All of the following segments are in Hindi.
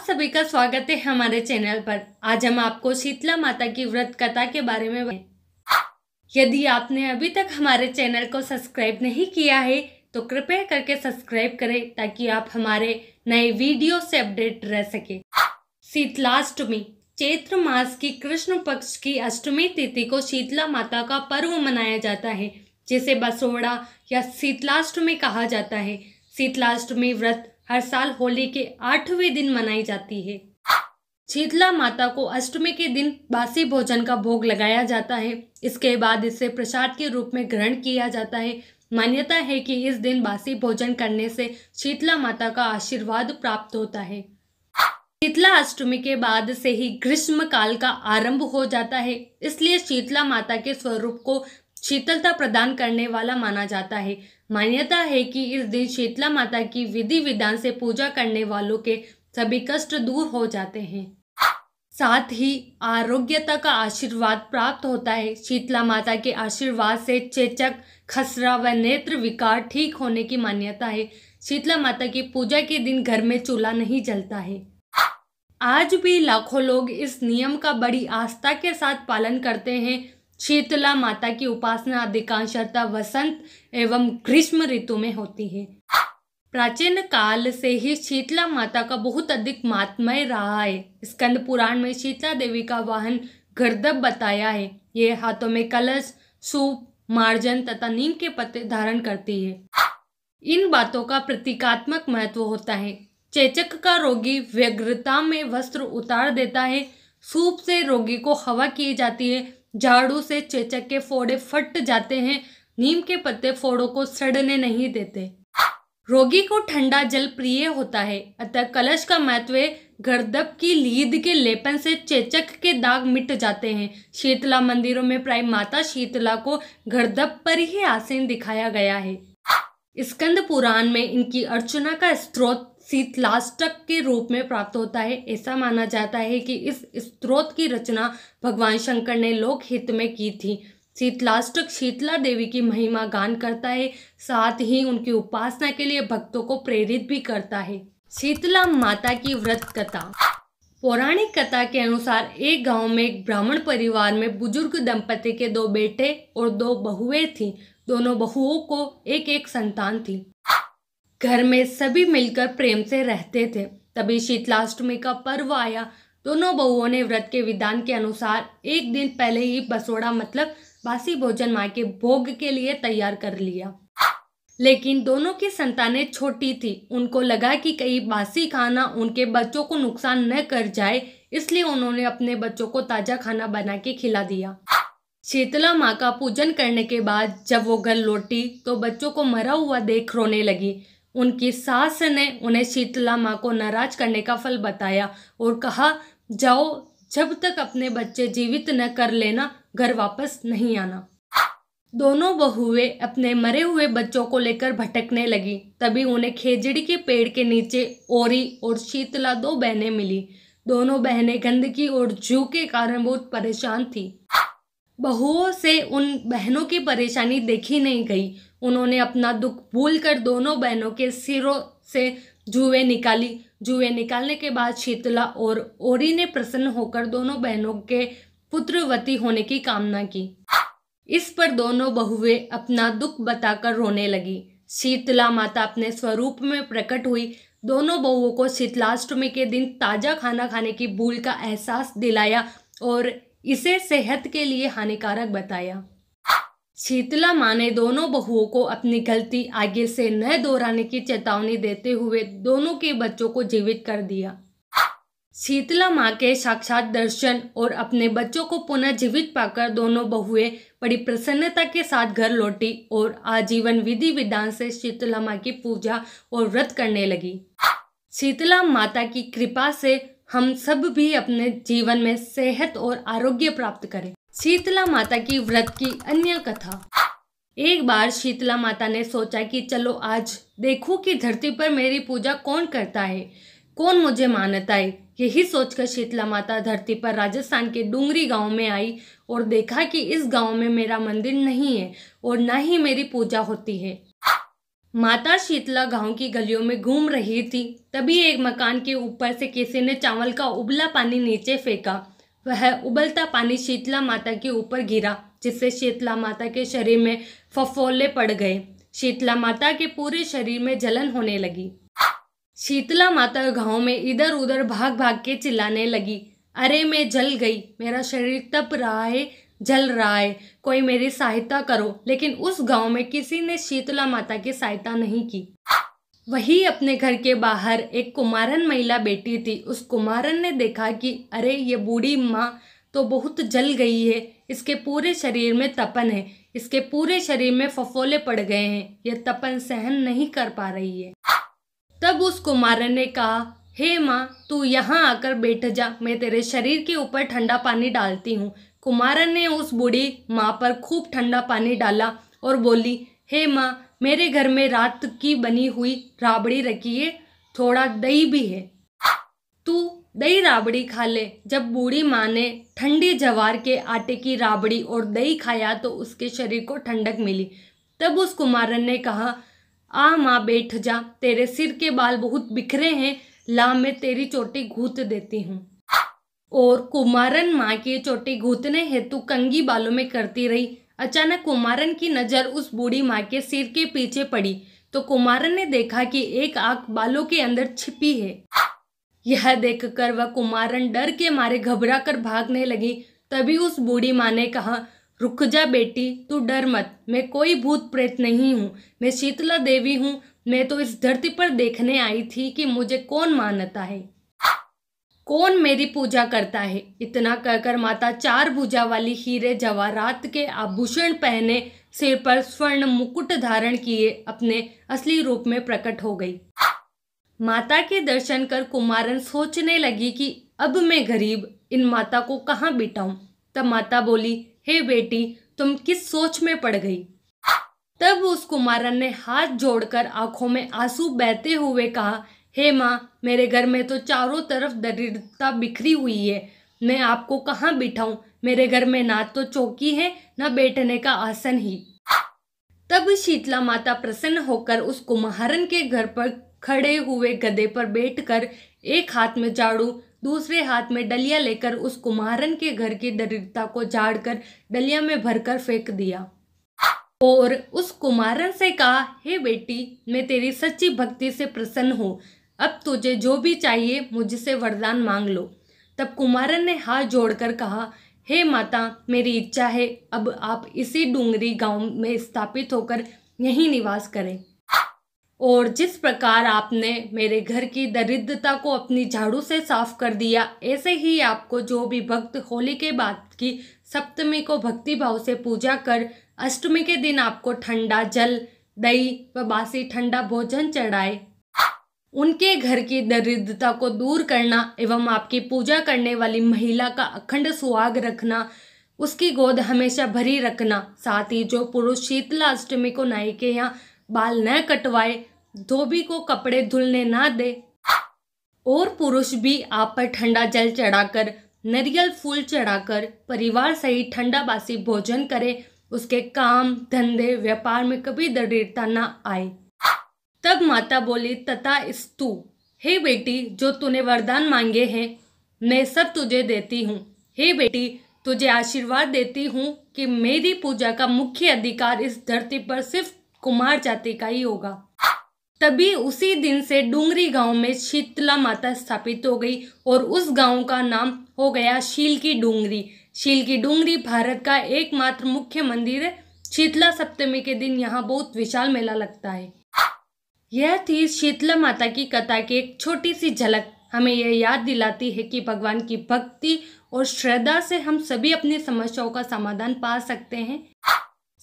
सभी का स्वागत है हमारे चैनल पर। आज हम आपको शीतला माता की व्रत कथा के बारे में यदि आपने अभी तक हमारे चैनल को सब्सक्राइब नहीं किया है तो कृपया करके सब्सक्राइब करें ताकि आप हमारे नए वीडियो से अपडेट रह सके। शीतलाष्टमी चैत्र मास की कृष्ण पक्ष की अष्टमी तिथि को शीतला माता का पर्व मनाया जाता है, जिसे बसोड़ा या शीतलाष्टमी कहा जाता है। शीतलाष्टमी व्रत हर साल होली के 8वें दिन मनाई जाती है। शीतला माता को अष्टमी के दिन बासी भोजन का भोग लगाया जाता है। इसके बाद इसे प्रसाद के रूप में ग्रहण किया जाता है। मान्यता है कि इस दिन बासी भोजन करने से शीतला माता का आशीर्वाद प्राप्त होता है। शीतला अष्टमी के बाद से ही ग्रीष्म काल का आरंभ हो जाता है, इसलिए शीतला माता के स्वरूप को शीतलता प्रदान करने वाला माना जाता है। मान्यता है कि इस दिन शीतला माता की विधि विधान से पूजा करने वालों के सभी कष्ट दूर हो जाते हैं, साथ ही आरोग्यता का आशीर्वाद प्राप्त होता है। शीतला माता के आशीर्वाद से चेचक, खसरा व नेत्र विकार ठीक होने की मान्यता है। शीतला माता की पूजा के दिन घर में चूल्हा नहीं जलता है। आज भी लाखों लोग इस नियम का बड़ी आस्था के साथ पालन करते हैं। शीतला माता की उपासना अधिकांशतः वसंत एवं ग्रीष्म ऋतु में होती है। प्राचीन काल से ही शीतला माता का बहुत अधिक महात्म्य रहा है। स्कंद पुराण में शीतला देवी का वाहन गर्दभ बताया है। ये हाथों में कलश, सूप, मार्जन तथा नीम के पत्ते धारण करती है। इन बातों का प्रतीकात्मक महत्व होता है। चेचक का रोगी व्यग्रता में वस्त्र उतार देता है। सूप से रोगी को हवा की जाती है। झाड़ू से चेचक के फोड़े फट जाते हैं। नीम के पत्ते फोड़ों को सड़ने नहीं देते। रोगी को ठंडा जल प्रिय होता है, अतः कलश का महत्व गर्दभ की लीद के लेपन से चेचक के दाग मिट जाते हैं। शीतला मंदिरों में प्राय माता शीतला को गर्दभ पर ही आसीन दिखाया गया है। स्कंद पुराण में इनकी अर्चना का स्त्रोत शीतलाष्टक के रूप में प्राप्त होता है। ऐसा माना जाता है कि इस स्तोत्र की रचना भगवान शंकर ने लोक हित में की थी। शीतलाष्टक शीतला देवी की महिमा गान करता है, साथ ही उनकी उपासना के लिए भक्तों को प्रेरित भी करता है। शीतला माता की व्रत कथा। पौराणिक कथा के अनुसार एक गांव में एक ब्राह्मण परिवार में बुजुर्ग दंपति के 2 बेटे और 2 बहुएं थीं। दोनों बहुओं को एक एक संतान थी। घर में सभी मिलकर प्रेम से रहते थे। तभी शीतलाष्टमी का पर्व आया। दोनों बहुओं ने व्रत के विधान के अनुसार एक दिन पहले ही बसोड़ा मतलब बासी भोजन मां के भोग के लिए तैयार कर लिया। लेकिन दोनों की संतानें छोटी थी। उनको लगा कि कहीं बासी खाना उनके बच्चों को नुकसान न कर जाए, इसलिए उन्होंने अपने बच्चों को ताजा खाना बना के खिला दिया। शीतला माँ का पूजन करने के बाद जब वो घर लौटी तो बच्चों को मरा हुआ देख रोने लगी। उनकी सास ने उन्हें शीतला माँ को नाराज करने का फल बताया और कहा, जाओ, जब तक अपने बच्चे जीवित न कर लेना घर वापस नहीं आना। दोनों बहुएं अपने मरे हुए बच्चों को लेकर भटकने लगी। तभी उन्हें खेजड़ी के पेड़ के नीचे ओरी और शीतला 2 बहनें मिली। दोनों बहनें गंदगी और जू के कारण बहुत परेशान थी। बहुओं से उन बहनों की परेशानी देखी नहीं गई। उन्होंने अपना दुख भूलकर दोनों बहनों के सिरों से जुएं निकाली। जुएं निकालने के बाद शीतला और ओरी ने प्रसन्न होकर दोनों बहनों के पुत्रवती होने की कामना की। इस पर दोनों बहुएं अपना दुख बताकर रोने लगी। शीतला माता अपने स्वरूप में प्रकट हुई। दोनों बहुओं को शीतलाष्टमी के दिन ताजा खाना खाने की भूल का एहसास दिलाया और इसे सेहत के लिए हानिकारक बताया। शीतला माँ ने दोनों बहुओं को अपनी गलती आगे से न दोहराने की चेतावनी देते हुए दोनों के बच्चों को जीवित कर दिया। शीतला माँ के साक्षात दर्शन और अपने बच्चों को पुनः जीवित पाकर दोनों बहुएं बड़ी प्रसन्नता के साथ घर लौटी और आजीवन विधि विधान से शीतला माँ की पूजा और व्रत करने लगी। शीतला माता की कृपा से हम सब भी अपने जीवन में सेहत और आरोग्य प्राप्त करें। शीतला माता की व्रत की अन्य कथा। एक बार शीतला माता ने सोचा कि चलो आज देखूं कि धरती पर मेरी पूजा कौन करता है, कौन मुझे मानता है। यही सोचकर शीतला माता धरती पर राजस्थान के डूंगरी गांव में आई और देखा कि इस गांव में मेरा मंदिर नहीं है और न ही मेरी पूजा होती है। माता शीतला गांव की गलियों में घूम रही थी। तभी एक मकान के ऊपर से किसी ने चावल का उबला पानी नीचे फेंका। वह उबलता पानी शीतला माता के ऊपर गिरा, जिससे शीतला माता के शरीर में फफोले पड़ गए। शीतला माता के पूरे शरीर में जलन होने लगी। शीतला माता गांव में इधर उधर भाग भाग के चिल्लाने लगी, अरे मैं जल गई, मेरा शरीर तप रहा है, जल रहा है, कोई मेरी सहायता करो। लेकिन उस गांव में किसी ने शीतला माता की सहायता नहीं की। वही अपने घर के बाहर एक कुमारन महिला बैठी थी। उस कुमारन ने देखा कि अरे ये बूढ़ी माँ तो बहुत जल गई है, इसके पूरे शरीर में तपन है, इसके पूरे शरीर में फफोले पड़ गए हैं, यह तपन सहन नहीं कर पा रही है। तब उस कुमारन ने कहा, हे माँ, तू यहाँ आकर बैठ जा, मैं तेरे शरीर के ऊपर ठंडा पानी डालती हूँ। कुमारन ने उस बूढ़ी माँ पर खूब ठंडा पानी डाला और बोली, हे माँ, मेरे घर में रात की बनी हुई राबड़ी रखी है, थोड़ा दही भी है, तू दही राबड़ी खा ले। जब बूढ़ी माँ ने ठंडी जवार के आटे की राबड़ी और दही खाया तो उसके शरीर को ठंडक मिली। तब उस कुमारन ने कहा, आ माँ बैठ जा, तेरे सिर के बाल बहुत बिखरे हैं, ला मैं तेरी चोटी गूंथ देती हूँ। और कुमारन माँ की चोटी गूंथने हेतु कंघी बालों में करती रही। अचानक कुमारन की नजर उस बूढ़ी माँ के सिर के पीछे पड़ी तो कुमारन ने देखा कि एक आंख बालों के अंदर छिपी है। यह देखकर वह कुमारन डर के मारे घबरा कर भागने लगी। तभी उस बूढ़ी माँ ने कहा, रुक जा बेटी, तू डर मत, मैं कोई भूत प्रेत नहीं हूँ, मैं शीतला देवी हूँ। मैं तो इस धरती पर देखने आई थी कि मुझे कौन मानता है, कौन मेरी पूजा करता है। इतना कहकर माता 4 भुजा वाली हीरे जवाहरात के आभूषण पहने, सिर पर स्वर्ण मुकुट धारण किए अपने असली रूप में प्रकट हो गई। माता के दर्शन कर कुमारन सोचने लगी कि अब मैं गरीब इन माता को कहाँ बिठाऊं। तब माता बोली, हे बेटी, तुम किस सोच में पड़ गई। तब उस कुमारन ने हाथ जोड़कर आंखों में आंसू बहते हुए कहा, हे माँ, मेरे घर में तो चारों तरफ दरिद्रता बिखरी हुई है, मैं आपको कहाँ बिठाऊं। मेरे घर में ना तो चौकी है, ना बैठने का आसन ही। तब शीतला माता प्रसन्न होकर उस कुम्हारन के घर पर खड़े हुए गधे पर बैठकर एक हाथ में झाड़ू, दूसरे हाथ में डलिया लेकर उस कुम्हारन के घर की दरिद्रता को झाड़कर डलिया में भरकर फेंक दिया और उस कुम्हारन से कहा, हे बेटी, मैं तेरी सच्ची भक्ति से प्रसन्न हूँ, अब तुझे जो भी चाहिए मुझसे वरदान मांग लो। तब कुम्हारन ने हाथ जोड़कर कहा, हे माता, मेरी इच्छा है अब आप इसी डूंगरी गांव में स्थापित होकर यहीं निवास करें, और जिस प्रकार आपने मेरे घर की दरिद्रता को अपनी झाड़ू से साफ कर दिया, ऐसे ही आपको जो भी भक्त होली के बाद की सप्तमी को भक्ति भाव से पूजा कर अष्टमी के दिन आपको ठंडा जल, दही व बासी ठंडा भोजन चढ़ाए, उनके घर की दरिद्रता को दूर करना एवं आपकी पूजा करने वाली महिला का अखंड सुहाग रखना, उसकी गोद हमेशा भरी रखना। साथ ही जो पुरुष शीतला अष्टमी को नाई के यहाँ बाल न कटवाए, धोबी को कपड़े धुलने ना दे और पुरुष भी आप पर ठंडा जल चढ़ाकर, नारियल फूल चढ़ाकर परिवार सहित ठंडा बासी भोजन करे, उसके काम धंधे व्यापार में कभी दरिद्रता न आए। तब माता बोली, तथा स्तु, हे बेटी, जो तूने वरदान मांगे हैं मैं सब तुझे देती हूँ। हे बेटी, तुझे आशीर्वाद देती हूँ कि मेरी पूजा का मुख्य अधिकार इस धरती पर सिर्फ कुमार जाति का ही होगा। तभी उसी दिन से डूंगरी गांव में शीतला माता स्थापित हो गई और उस गांव का नाम हो गया शील की डूंगरी। शील की डूंगरी भारत का एकमात्र मुख्य मंदिर है। शीतला सप्तमी के दिन यहाँ बहुत विशाल मेला लगता है। यह थी शीतला माता की कथा की एक छोटी सी झलक। हमें यह याद दिलाती है कि भगवान की भक्ति और श्रद्धा से हम सभी अपनी समस्याओं का समाधान पा सकते हैं।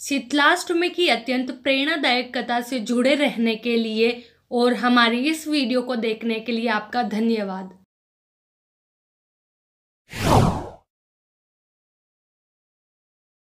शीतलाष्टमी की अत्यंत प्रेरणादायक कथा से जुड़े रहने के लिए और हमारी इस वीडियो को देखने के लिए आपका धन्यवाद।